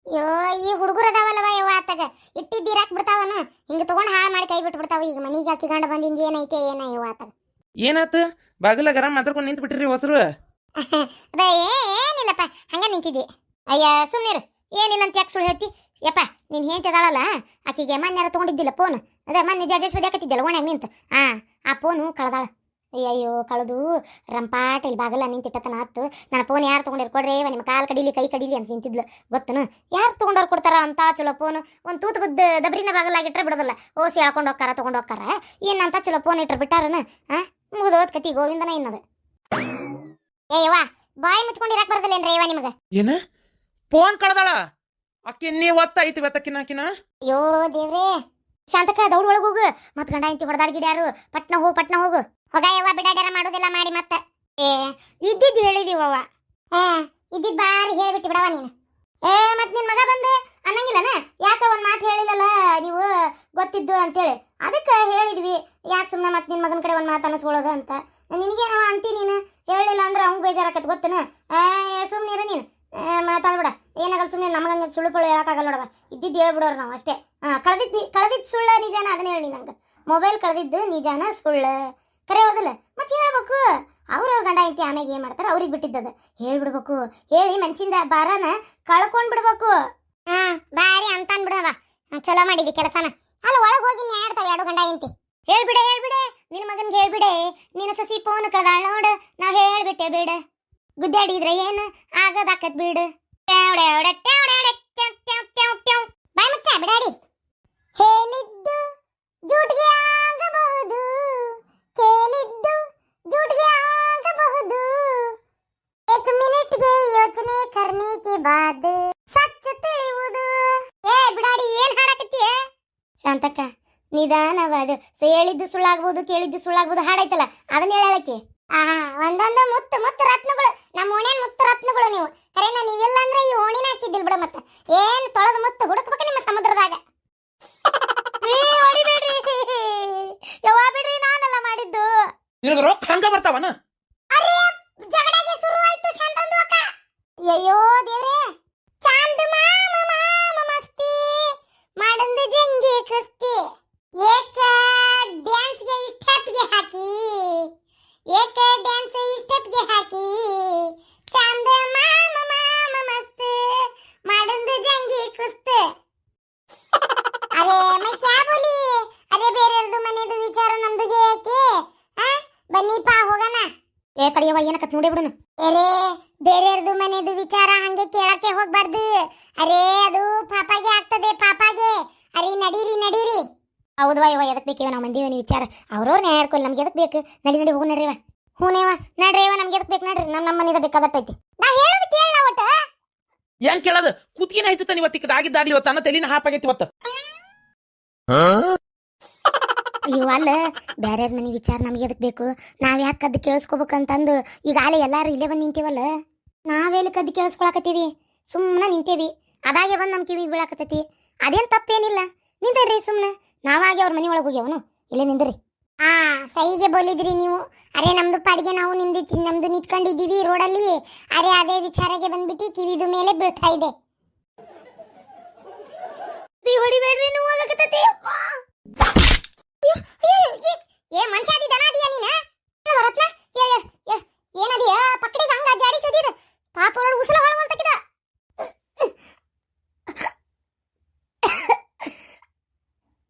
ಅಯ್ಯೋ ಈ ಹುಡುಗರು ಅದಾವಲ್ಲವ ಯವ್ವ ಆತಾಗ ಇಟ್ಟಿದ್ದೀರಾಕ್ ಬಿಡ್ತಾವನು ಹಿಂಗ ತಗೊಂಡ್ ಹಾಳು ಮಾಡಿ ಕೈ ಬಿಟ್ಟು ಬಿಡ್ತಾವ. ಈಗ ಮನಿಗೆ ಹಾಕಿಕೊಂಡು ಬಂದಿಂದ ಏನೈತೆ ಏನ ಯವ್ವ ಆತಾಗ ಏನಾತ ಬಾಗಿಲ ಗರಂ ಮಾತಾಡ್ಕೊಂಡು ನಿಂತು ಬಿಟ್ಟಿರಿ ಹೊಸರು. ಅದ ಏನಿಲ್ಲಪ್ಪ ಹಂಗ ನಿಂತಿದ್ದಿ. ಅಯ್ಯ ಸುಮ್ಮನಿರು, ಏನಿಲ್ಲ ಅಂತ ಯಾಕೆ ಸುಳ್ಳು ಹೇಳ್ತಿ? ಯಪ್ಪ ನೀನ್ ಹೇಳ್ತಿದಾಳಲ್ಲ ಆಕಿಗೆ ಮೊನ್ನೆ ತಗೊಂಡಿದ್ದಿಲ್ಲ ಫೋನ್, ಅದೇ ಮೊನ್ನೆ ಜಡ್ಜಸ್ ಬದಿಯಾಕತ್ತಿದ್ದಲ್ಲ ಓಣ್ಯಾಗ ನಿಂತ ಆ ಫೋನು ಕಳ್ದಾಳ. ಅಯ್ಯಯ್ಯೋ ಕಳೆದು ರಂಪಾಟ ಇಲ್ಲಿ ಬಾಗಲ್ಲ ನಿಂತಿಟ್ಟತನ ಆತು. ನನ್ನ ಫೋನ್ ಯಾರು ತೊಗೊಂಡಿರ್ ಕೊಡ್ರಿ ನಿಮ್ಮ ಕಾಲು ಕಡೀಲಿ ಕೈ ಕಡೀಲಿ ಅಂತ ನಿಂತಿದ್ಲು ಗೊತ್ತನು. ಯಾರು ತೊಗೊಂಡವ್ರು ಕೊಡ್ತಾರ ಅಂತ ಚಲೋ ಫೋನು? ಒಂದು ತೂತು ಬುದ್ಧ ದಬ್ರಿನ ಬಾಗಲಾಗಿಟ್ರೆ ಬಿಡೋದಿಲ್ಲ, ಓಸಿ ಹೇಳ್ಕೊಂಡು ಹೋಗ್ತಾರ ತೊಗೊಂಡು ಹೋಗ್ತಾರ. ಏನಂತ ಚಲೋ ಫೋನ್ ಇಟ್ರೆ ಬಿಟ್ಟಾರನ? ಮುಗಿದೋದ್ ಕತಿ ಗೋವಿಂದನ ಇನ್ನದು. ಏಯವ್ವ ಬಾಯಿ ಮುಚ್ಕೊಂಡಿರಾಕ್ ಬರ್ದಲ್ಲೇನ್ರಿ ಯವ್ವ ನಿಮಗೆ? ಏನ ಫೋನ್ ಕಳ್ದಾಳ? ಅಕ್ಕಿ ನೀ ಒತ್ತಾಯ್ತಿ ಒತ್ತಕ್ಕಿನಾಕಿನ. ಅಯ್ಯೋ ದೇವ್ರೇ, ಶಾಂತಕ ದೌಡ್ ಒಳಗೆ ಹೋಗು. ಮತ್ ಗಂಡ ಇಂತಿ ಹೊಡೆದಾಡ್ಗಿಡ್ಯಾರು, ಪಟ್ನ ಹೋಗು ಹೋಗ ಯವ್ವ. ಬಿಡಾಡ್ಯಾರ ಮಾಡೋದಿಲ್ಲ ಮಾಡಿ ಮತ್ತೆ. ಇದ್ದಿದ್ದು ಹೇಳಿದೀವವ್ವ. ಇದ್ದಿದ್ದು ಬಾರಿ ಹೇಳ್ಬಿಟ್ಟು ಬಿಡವ ನೀನು. ಮತ್ ನಿನ್ ಮಗ ಬಂದು ಅನ್ನಂಗಿಲ್ಲನ? ಯಾಕ ಒಂದ್ ಮಾತು ಹೇಳಿಲ್ಲಲ್ಲ ನೀವು ಗೊತ್ತಿದ್ದು ಅಂತೇಳಿ, ಅದಕ್ಕೆ ಹೇಳಿದ್ವಿ. ಯಾಕೆ ಸುಮ್ಮನೆ ಮತ್ತೆ ನಿನ್ ಮಗನ ಕಡೆ ಒಂದ್ ಮಾತು ಅನಿಸ್ಕೊಳ್ಳೋದು ಅಂತ. ನಿನಗೇನವ ಅಂತಿ ನೀನು? ಹೇಳಿಲ್ಲ ಅಂದ್ರೆ ಅವ್ನು ಬೇಜಾರಾಕತ್ ಗೊತ್ತನ. ಸುಮ್ಮನಿರು ನೀನು, ಮಾತಾಡ್ಬಿಡ. ಏನಾಗಲ್ಲ ಸುಮ್ಮನೆ ನಮಗಂಗೆ ಸುಳ್ಳು ಪಳ್ಳು ಹೇಳಕ್ಕಾಗಲ್ಲ ನೋಡವ. ಇದ್ದಿದ್ದು ಹೇಳ್ಬಿಡೋರು ನಾವು ಅಷ್ಟೇ. ಕಳೆದಿದ್ದು ಸುಳ್ಳ ನಿಜಾನ ಅದನ್ನ ಹೇಳಿ ನಂಗೆ. ಮೊಬೈಲ್ ಕಳೆದಿದ್ದು ನಿಜಾನ ಸುಳ್ಳು ಕರೆ ಹೋದಲ್ಲ ಮತ್ತೆ ಹೇಳ್ಬೇಕು. ಅವ್ರವ್ರ ಗಂಡ ಐತಿ ಆಮೇಲೆ ಏನ್ ಮಾಡ್ತಾರ ಅವ್ರಿಗೆ ಬಿಟ್ಟಿದ್ದದ ಹೇಳ್ಬಿಡ್ಬೇಕು. ಹೇಳಿ ಮನ್ಸಿಂದ ಬಾರನ ಕಳ್ಕೊಂಡ್ ಬಿಡ್ಬೇಕು. ಬಾರಿ ಅಂತ ಅನ್ಬಿಡವ, ಚಲೋ ಮಾಡಿದಿ ಕೆಲಸನ. ಅಲ್ಲ ಒಳಗೆ ಹೋಗಿ ನ್ಯಾಡ್ತಾವ ಎರಡು ಗಂಡ ಐತಿ. ಹೇಳ್ಬಿಡೆ ನಿನ್ನ ಮಗನ್ಗೆ ಹೇಳ್ಬಿಡೆ, ನಿನ್ನ ಸಸಿ ಫೋನ್ ಕಳ್ದಾಳ ನೋಡು, ನಾವ್ ಹೇಳ್ಬಿಟ್ಟೆ ಬಿಡು. ಗುದ್ದಾಡಿದ್ರೆ ಏನು ಆಗದಾಕತ್ ಬಿಡು. ಬಾಯ್ ಮುಚ್ಚ ಬಿಡಾಡಿ. ಹೇಳಿದ್ದು ಜೂಟ್ಗೆ ಆಗಬಹುದು, ಕೇಳಿದ್ದು ಜೂಟ್ಗೆ ಆಗಬಹುದು. ಏಕ್ ಮಿನಿಟ್ಗೆ ಯೋಚನೆ ಕರ್ನೆ ಕೆ ಬಾದ್ ಸಚ್ಚ ತಿಳಿಯುವುದು. ಬಿಡಾಡಿ ಏನ್ ಹಾಡಕತ್ತೀಯ? ಶಾಂತಕ್ಕ ನಿಧಾನವಾದ ಹೇಳಿದ್ದು ಸುಳ್ಳಾಗ್ಬೋದು ಕೇಳಿದ್ದು ಸುಳ್ಳಾಗ್ಬೋದು ಹಾಡೈತಲ್ಲ ಅದನ್ನ ಹೇಳಕ್ಕೆ. ಒಂದೊಂದು ಮುತ್ತು ರತ್ನಗಳು, ನಮ್ಮ ಓಣ್ಯಾನ್ ಮುತ್ತು ರತ್ನಗಳು ನೀವು. ಕರೆನ ನೀವೆಲ್ಲ ಅಂದ್ರೆ ಈ ಓಣಿನ ಹಾಕಿದ್ದಿಲ್ ಬಿಡ. ಮತ್ತೆ ಏನ್ ತೊಳೆದು ಮುತ್ತು ಹುಡುಕ್ಬೇಕು ನಿಮ್ಮ ಸಮುದ್ರದಾಗ. ಹೊಡಿಬೇಡ್ರಿ ಯವ್ವ, ಬಿಡ್ರಿ ನಾನೆಲ್ಲ ಮಾಡಿದ್ದು. ನಿನಗೆ ರೊಕ್ಕ ಹಂಗ ಬರ್ತಾವನ? ಅರೆ ಜಗಳಗೆ ಶುರು ಆಯ್ತು ಶಾಂತಂದು ಅಕ್ಕ. ಅಯ್ಯೋ ದೇವ್ರೇ, ಚಾಂದ್ ಮಾಮ ಮಸ್ತಿ ಮಾಡಂದ ಜಂಗಿ ಕುಸ್ತಿ. ಏಕ ಡ್ಯಾನ್ಸ್ಗೆ ಸ್ಟೆಪ್ಗೆ ಹಾಕಿ, ಏಕ ಡ್ಯಾನ್ಸ್ ಸ್ಟೆಪ್ಗೆ ಹಾಕಿ, ಚಾಂದ್ ಮಾಮ ಮಸ್ತ್ ಮಾಡಂದ ಜಂಗಿ ಕುಸ್ತ್. ಅರೆ ಮೈ ಕ್ಯಾ ಬೋಲಿ? ಅರೆ ಬೇರೆಯವ್ರದು ಮನೆದು ವಿಚಾರ ನಮ್ದುಗೆ ಯಾಕೆ? ಬನ್ನಿಪಾ ಹೋಗೋಣ. ತಡಿಯವ್ವ ಏನಕತ್ ನೋಡಿ ಬಿಡುನು. ಅರೆ ಬೇರೆಯವ್ರದು ಮನೆದು ವಿಚಾರ ಹಂಗೆ ಕೇಳಕ್ಕೆ ಹೋಗ್ಬಾರ್ದು. ಅರೆ ಅದು ಪಾಪಾಗೆ ಆಗ್ತದೆ, ಪಾಪಾಗೆ. ಅರೆ ನಡೀರಿ. ಹೌದವಾ ಯವ್ವ, ಎದಕ್ ಬೇಕಿವ ನಾವು ಮಂದಿವನಿ ವಿಚಾರ? ಅವ್ರವ್ರ ನ್ಯಾಯ ಹೇಳ್ಕೊಲ್, ನಮ್ಗೆ ಎದಕ್ ಬೇಕು? ನಡಿ ಹೋಗು ನಡ್ರಿವ. ಹೂನೇವ ನಡ್ರಿವ, ನಮ್ಗೆ ಎದಕ್ ಬೇಕು ನಡ್ರಿ. ನಮ್ಮ ಮನೆದ ಬೇಕಾದಟ್ಟೈತಿ. ನಾ ಹೇಳೋದು ಕೇಳ ಒಟ್ಟ. ಏನ್ ಕೇಳೋದು? ಕುತ್ತಿಗೆನ ಹೆಚ್ಚುತ್ತ ನೀವು ಇವತ್ತಿದ್ದಾಗ್ಲಿ ಇವತ್ತು ಅನ್ನ ತಲೆನ ಹಾಪಾಗೈತಿ ಇವತ್ತು. ಅಯ್ಯೋ ಅಲ್ಲ, ಬ್ಯಾರ್ಯಾರ ಮನೆ ವಿಚಾರ ನಮ್ಗೆ ಎದಕ್ ಬೇಕು? ನಾವ್ ಯಾಕೆ ಕದ್ದು ಕೇಳಿಸ್ಕೋಬೇಕಂತಂದು ಈಗ ಆಲೆ ಎಲ್ಲಾರು ಇಲ್ಲೇ ಬಂದು ನಿಂತೀವಲ್ಲ. ನಾವೆಲ್ಲಿ ಕದ್ದು ಕೇಳಿಸ್ಕೊಳಕತ್ತೀವಿ? ಸುಮ್ಮನೆ ನಿಂತೇವಿ, ಅದಾಗೆ ಬಂದು ನಮ್ಮ ಕಿವಿಗೆ ಬೀಳಾಕತ್ತೈತಿ. ಅದೇನ್ ತಪ್ಪೇನಿಲ್ಲ, ನಿಂದ್ರಿ ಸುಮ್ಮನೆ. ನಾವಾಗೆ ಅವ್ರ ಮನೆ ಒಳಗೆ ಹೋಗ್ಯಾವನು, ಇಲ್ಲೇ ನಿಂದ್ರಿ. ಸಹಿಗೆ ಬೋಲಿದ್ರಿ ನೀವು. ಅರೆ ನಮ್ದು ಪಾಡಿಗೆ ನಾವು ನಮ್ದು ನಿಂತ್ಕೊಂಡಿದ್ದೀವಿ ರೋಡಲ್ಲಿ. ಅರೆ ಅದೇ ವಿಚಾರಕ್ಕೆ ಬಂದ್ಬಿಟ್ಟು ಕಿವಿದು ಮೇಲೆ ಬೀಳ್ತಾ ಇದೆ. ಹೊಡಿಬೇಡ್ರಿ, ನೀವು ಹೋಗಕತ್ತೈತಿ. ಏ ಮನುಷ್ಯ ಅದಿ ದನ ಅದಿಯ ನೀನ? ರತ್ನ ಏನದಿಯ ಪಕ್ಕಡಿಗೆ ಹಂಗ ಜಾಡಿಸೋದಿದ ಪಾಪ ರೋಡ್ ಉಸಲ ಹೊಳವಂತಕಿದ.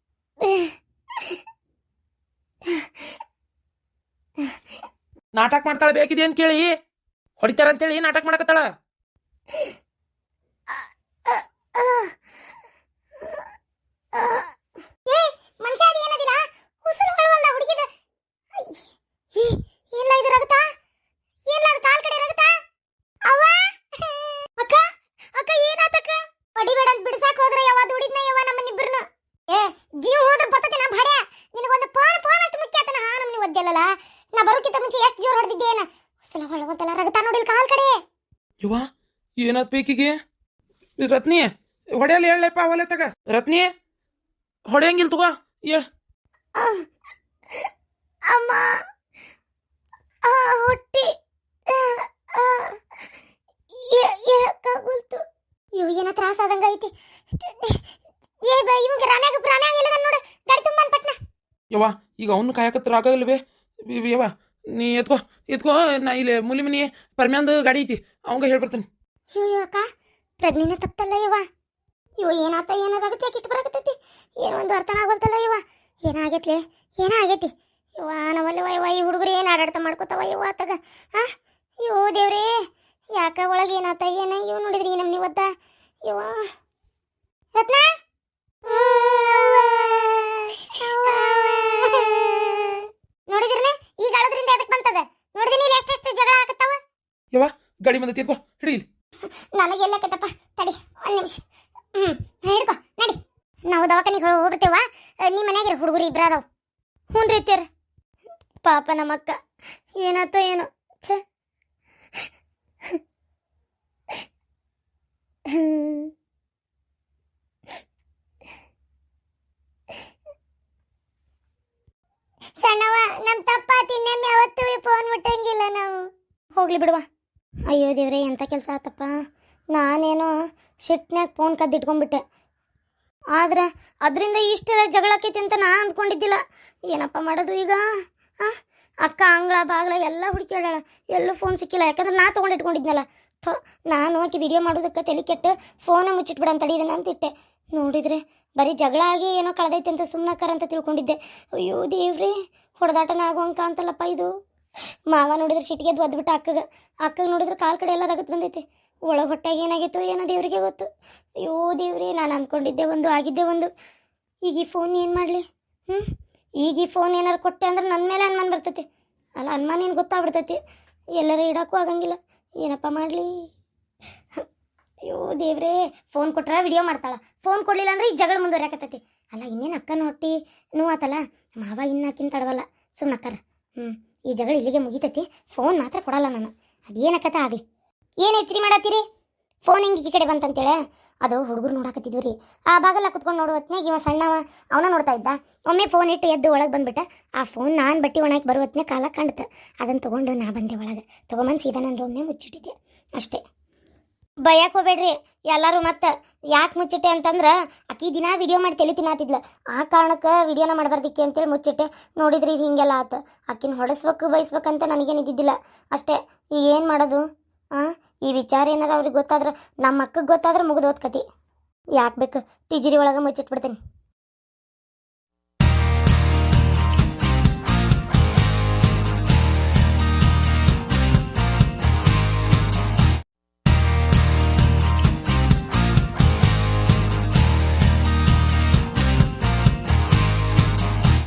ನಾಟಕ ಮಾಡ್ತಾಳ ಬೇಕಿದೆ ಅಂತ ಕೇಳಿ ಹೊಡಿತಾರಂತೇಳಿ ನಾಟಕ ಮಾಡಕತ್ತಾಳ. ಮನುಷ್ಯ ಅದಿ ಏನದಿಲ್ಲ ಉಸಲು ಹೊಳವಲ್ಲ ಹುಡುಗಿದ. ಏನ್ಲ ಇದು ರಗತ? ಏನ್ಲ ಅದು ಕಾಲ್ ಕಡೆ ರಗತ? ಅವ್ವ ಅಕ್ಕ ಏನಾತಕ್ಕ? ಹೊಡಿಬೇಡ ಅಂತ ಬಿಡ್ಸಾಕ್ ಹೋದ್ರೆ ಯಾವ ದುಡಿದ್ನ ಯಾವ ನಮ್ಮನ್ನಿಬ್ಬರನ್ನ. ಜೀವ ಹೋದ್ರ ಬರ್ತತೆ ನಾ ಭಾಡ್ಯ. ನಿನಗೊಂದು ಫೋನ್ ಅಷ್ಟು ಮುಖ್ಯ ಆತನ. ನಮ್ಮನಿ ಒದ್ದೆಲ್ಲಲ್ಲ, ನಾ ಬರೋಕ್ಕಿಂತ ಮುಂಚೆ ಎಷ್ಟು ಜೋರ್ ಹೊಡೆದಿದ್ದೇನ. ಉಸಲ ಹೊಳವಂತಲ್ಲ ರಗತ ನೋಡಿಲ್ ಕಾಲ್ ಕಡೆ. ಯವ್ವ ಏನಾತ್ ಬೇಕಿಗೆ? ರತ್ನಿ ಹೊಡೆಯಲ್ಲ ಹೇಳಪ್ಪ ಅವಲೆ ತಗ. ರತ್ನಿ ಹೊಡೆಯಂಗಿಲ್ ತಗೋ ಹೇಳ. ಅಮ್ಮ ಹೊಟ್ಟಿ ಹೇಳಕ್ಕಾಗೋಲ್ತು. ಇವ್ ಏನೋ ತ್ರಾಸ ಆದಂಗ ಐತಿ ಇವಂಗ ರಾಮ್ಯಾಗ ಎಲ್ಲ ನೋಡು ಗಾಡಿ ತುಂಬಾನ್ ಪಟ್ನ ಯವ್ವ ಈಗ ಅವನು ಕಾಯಕತ್ರ ಆಗಲ್ವೇ ಯವ್ವ ನೀ ಎತ್ಕೋ ನಾ ಇಲ್ಲಿ ಮುಲಿ ಮನಿ ಪರ್ಮ್ಯಾಂದ ಗಾಡಿ ಐತಿ ಅವಂಗ ಹೇಳ್ಬರ್ತೇನೆ. ಅಯ್ಯೋ ಅಕ್ಕ ಪ್ರಜ್ಞೆನ ತಪ್ತಲ್ಲ ಯವ್ವ. ಇವ ಏನಾತ ಏನಾಗತ್ತೆ ಯಾಕೆ ಇಷ್ಟು ಬರಾಕತ್ತೈತಿ ಏನೋ ಒಂದು ಅರ್ಥನ ಆಗೋಲ್ತಲ್ಲ ಯವ್ವ. ಏನಾಗೈತಿ ಯವ್ವ ನವಲ್ಲವ ಯವ್ವ ಈ ಹುಡುಗರು ಏನು ಆಡಾಡ್ತ ಮಾಡ್ಕೋತಾವ ಯವ್ವ ಆತಾಗ. ಹಾ ಅಯ್ಯೋ ದೇವ್ರೇ ಯಾಕ ಒಳಗೆ ಏನಾತ ಏನ ಇವ್ ನೋಡಿದ್ರಿ ನಮ್ನಿ ಒದ್ದ ಯವ್ವ. ರತ್ನ ನೋಡಿದ್ರನೆ ಈಗ ಅಳದ್ರಿಂದ ಎದಕ್ ಬಂತದ ನೋಡಿದಿನಿ ಇಲ್ಲಿ ಎಷ್ಟೆಷ್ಟು ಜಗಳ ಆಗತ್ತಾವ. ಯವ್ವ ಗಾಡಿ ಬಂದೈತಿ ಎತ್ಕೋ ಹಿಡಿ ಇಲ್ಲಿ. ನನಗೆಲ್ಲಕತ್ತಪ್ಪ ತಡಿ ಒಂದು ನಿಮಿಷ. ಹಿಡ್ಕೊ ನಡಿ ನಾವು ದವಾಖಾನಿಗೆ ಹೋಗ್ಬಿಡ್ತೇವ. ನಿಮ್ಮ ಮನ್ಯಾಗಿರ ಹುಡುಗರು ಇಬ್ರು ಅದಾವ. ಹ್ಞೂ ರೀ ತೀರ ಪಾಪ ನಮ್ಮಕ್ಕ ಏನಾತ ಏನೋ ಛ. ಸಣ್ಣವ ನಮ್ಮ ತಪ್ಪಾತಿ ಇನ್ನೊಮ್ಮೆ ಯಾವತ್ತೂ ಫೋನ್ ಮುಟ್ಟಂಗಿಲ್ಲ ನಾವು. ಹೋಗ್ಲಿ ಬಿಡುವ. ಅಯ್ಯೋ ದೇವ್ರೆ ಎಂಥ ಕೆಲಸ ಆತಪ್ಪ. ನಾನೇನೋ ಶಿಟ್ನ್ಯಾಗ ಫೋನ್ ಕದ್ದಿಟ್ಕೊಂಡ್ಬಿಟ್ಟೆ. ಆದ್ರೆ ಅದರಿಂದ ಇಷ್ಟೆಲ್ಲ ಜಗಳಾಕೈತಿ ಅಂತ ನಾ ಅಂದ್ಕೊಂಡಿದ್ದಿಲ್ಲ. ಏನಪ್ಪ ಮಾಡೋದು ಈಗ? ಹಾಂ ಅಕ್ಕ ಅಂಗಳ ಬಾಗ್ಲ ಎಲ್ಲ ಹುಡುಕಿ ಹೇಳಾಳ, ಎಲ್ಲೂ ಫೋನ್ ಸಿಕ್ಕಿಲ್ಲ. ಯಾಕಂದ್ರೆ ನಾ ತೊಗೊಂಡಿಟ್ಕೊಂಡಿದ್ನಲ್ಲ. ನಾನು ಆಕೆ ವಿಡಿಯೋ ಮಾಡೋದಕ್ಕೆ ತಲೆ ಕೆಟ್ಟು ಫೋನ ಮುಚ್ಚಿಟ್ಬಿಡ ಅಂತ ಇದನ್ನ ಅಂತಿಟ್ಟೆ. ನೋಡಿದ್ರೆ ಬರೀ ಜಗಳ ಆಗಿ ಏನೋ ಕಳೆದೈತೆ ಅಂತ ಸುಮ್ಮನಾಕಾರ ಅಂತ ತಿಳ್ಕೊಂಡಿದ್ದೆ. ಅಯ್ಯೋ ದೇವ್ರಿ ಹೊಡೆದಾಟನ ಆಗೋಂಕ ಅಂತಲ್ಲಪ್ಪ ಇದು. ಮಾವ ನೋಡಿದ್ರೆ ಸಿಟ್ಟಿಗೆ ಒದ್ಬಿಟ್ಟು ಅಕ್ಕಗೆ ನೋಡಿದ್ರೆ ಕಾಲು ಕಡೆ ಎಲ್ಲ ರಗತ್ ಬಂದೈತೆ. ಒಳಗೆ ಹೊಟ್ಟಾಗಿ ಏನಾಗಿತ್ತು ಏನೋ ದೇವ್ರಿಗೆ ಗೊತ್ತು. ಅಯ್ಯೋ ದೇವ್ರಿ ನಾನು ಅಂದ್ಕೊಂಡಿದ್ದೆ ಒಂದು ಆಗಿದ್ದೆ ಒಂದು. ಈಗ ಈ ಫೋನ್ ಏನು ಮಾಡಲಿ? ಈಗ ಈ ಫೋನ್ ಏನಾರು ಕೊಟ್ಟೆ ಅಂದ್ರೆ ನನ್ನ ಮೇಲೆ ಅನುಮಾನ ಬರ್ತೈತಿ. ಅಲ್ಲ ಅನುಮಾನ ಏನು ಗೊತ್ತಾಗ್ಬಿಡ್ತೈತಿ. ಎಲ್ಲರೂ ಇಡೋಕ್ಕೂ ಆಗಂಗಿಲ್ಲ. ಏನಪ್ಪ ಮಾಡಲಿ? ಅಯ್ಯೋ ದೇವ್ರೇ ಫೋನ್ ಕೊಟ್ರೆ ವಿಡಿಯೋ ಮಾಡ್ತಾಳ, ಫೋನ್ ಕೊಡಲಿಲ್ಲ ಅಂದ್ರೆ ಈ ಜಗಳ ಮುಂದುವರಿಯಾಕತ್ತೈತಿ. ಅಲ್ಲ ಇನ್ನೇನು ಅಕ್ಕನ ಹೊಟ್ಟಿ ನೋವಾತಲ್ಲ, ಮಾವ ಇನ್ನಾಕಿನ ತಡವಲ್ಲ ಸುಮ್ಮನಕ್ಕಾರ. ಈ ಜಗಳ ಇಲ್ಲಿಗೆ ಮುಗಿತೈತಿ. ಫೋನ್ ಮಾತ್ರ ಕೊಡಲ್ಲ ನಾನು. ಅದೇನಕ್ಕತ್ತ ಆಗಲಿ. ಏನು ಎಚ್ಚರಿ ಮಾಡತ್ತೀರಿ? ಫೋನ್ ಹಿಂಗೆ ಈ ಕಡೆ ಬಂತಂತೇಳೆ. ಅದು ಹುಡುಗರು ನೋಡಾಕತ್ತಿದ್ವಿ ರೀ. ಆ ಬಾಗಲ್ಲ ಕುತ್ಕೊಂಡು ನೋಡೋ ಹೊತ್ನಾಗ ಇವ ಸಣ್ಣವ ಅವನ ನೋಡ್ತಾ ಇದ್ದ. ಒಮ್ಮೆ ಫೋನ್ ಇಟ್ಟು ಎದ್ದು ಒಳಗೆ ಬಂದ್ಬಿಟ್ಟ. ಆ ಫೋನ್ ನಾನು ಬಟ್ಟೆ ಒಣಾಕಿ ಬರೋ ಹೊತ್ನಾಗ ಕಾಲ ಕಾಣುತ್ತೆ. ಅದನ್ನು ತೊಗೊಂಡು ನಾ ಬಂದೆ ಒಳಗೆ. ತೊಗೊಂಬಂದು ಸೀದಾ ನನ್ನ ರೂಮ್ನೇ ಮುಚ್ಚಿಟ್ಟಿದ್ದೆ ಅಷ್ಟೇ. ಭಯಕ್ಕೆ ಹೋಗ್ಬೇಡ್ರಿ ಎಲ್ಲರೂ. ಮತ್ತೆ ಯಾಕೆ ಮುಚ್ಚಿಟ್ಟೆ ಅಂತಂದ್ರೆ ಆಕಿ ದಿನ ವಿಡಿಯೋ ಮಾಡಿ ತಲೆ ತಿನ್ನಾತಿದ್ಲ. ಆ ಕಾರಣಕ್ಕೆ ವಿಡಿಯೋನ ಮಾಡಬಾರ್ದಿಕ್ಕೆ ಅಂತೇಳಿ ಮುಚ್ಚಿಟ್ಟೆ. ನೋಡಿದ್ರಿ ಇದು ಹಿಂಗೆಲ್ಲ ಆತು. ಆಕಿನ ಹೊಡೆಸ್ಬೇಕು ಬಯಸ್ಬೇಕಂತ ನನಗೇನು ಇದ್ದಿದ್ದಿಲ್ಲ ಅಷ್ಟೇ. ಈಗ ಏನು ಮಾಡೋದು? ಈ ವಿಚಾರ ಏನಾರ ಅವ್ರಿಗೆ ಗೊತ್ತಾದ್ರೆ, ನಮ್ಮ ಅಕ್ಕಗೆ ಗೊತ್ತಾದ್ರೆ ಮುಗಿದೋದ್ ಕತಿ. ಯಾಕೆ ಬೇಕು ಟಿಜಿರಿ ಒಳಗೆ ಮುಚ್ಚಿಟ್ಬಿಡ್ತೇನೆ.